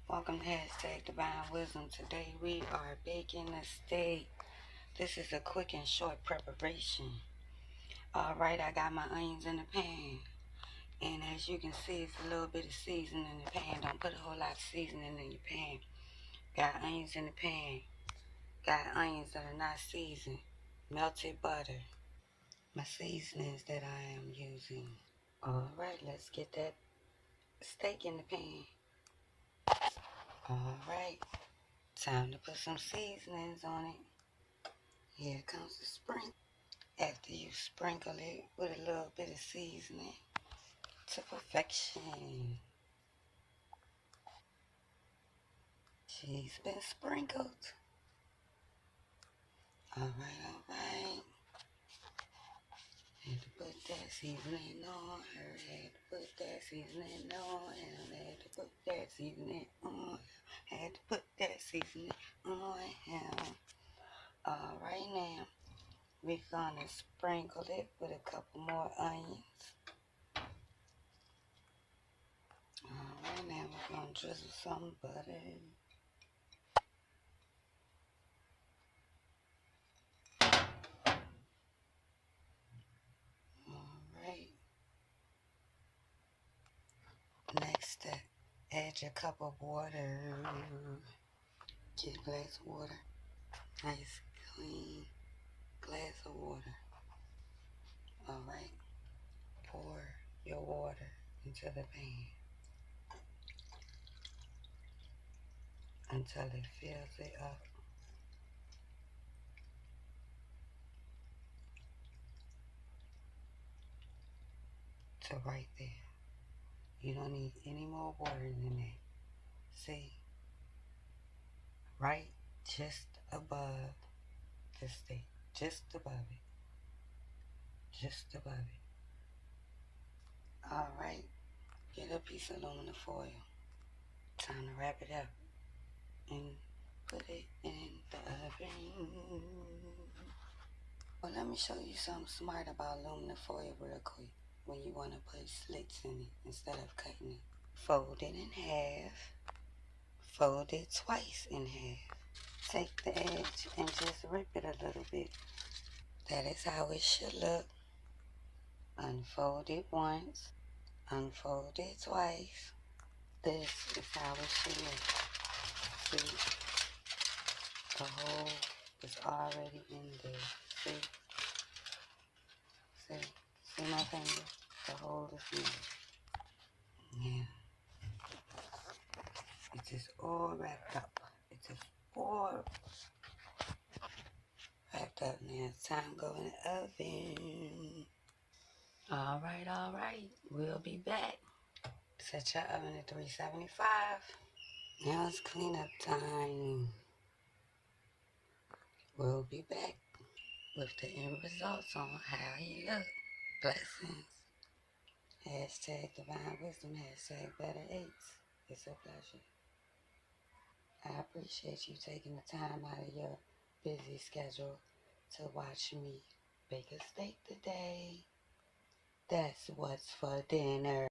Welcome to Hashtag Divine Wisdom. Today we are baking a steak. This is a quick and short preparation. Alright, I got my onions in the pan. And as you can see, it's a little bit of seasoning in the pan. Don't put a whole lot of seasoning in your pan. Got onions in the pan. Got onions that are not seasoned. Melted butter. My seasonings that I am using. Alright, let's get that steak in the pan. Alright. Time to put some seasonings on it. Here comes the sprinkle. After you sprinkle it with a little bit of seasoning to perfection. She's been sprinkled. Alright. Had to put that seasoning on her. Had to put that seasoning on him. Had to put that seasoning on. Had to put that seasoning on him. Alright now. We're gonna sprinkle it with a couple more onions. Alright, now we're gonna drizzle some butter. Alright. Next step, add your cup of water. Get a glass of water. Nice, clean glass of water. Alright. Pour your water into the pan until it fills it up. To right there. You don't need any more water than that. See? Right just above the steak. Just above it. Just above it. Alright. Get a piece of aluminum foil. Time to wrap it up and put it in the oven. Well, let me show you something smart about aluminum foil real quick. When you want to put slits in it instead of cutting it. Fold it in half. Fold it twice in half. Take the edge and just rip it a little bit. That is how it should look. Unfold it once. Unfold it twice. This is how it should look. See? The hole is already in there. See? See? See my finger? The hole is in there. Yeah. It is all wrapped up. It is all wrapped up now. It's time to go in the oven. Alright. We'll be back. Set your oven at 375. Now it's cleanup time. We'll be back with the end results on how he look. Blessings. Hashtag Divine Wisdom. Hashtag BetterAtez. It's a pleasure. I appreciate you taking the time out of your busy schedule to watch me bake a steak today. That's what's for dinner.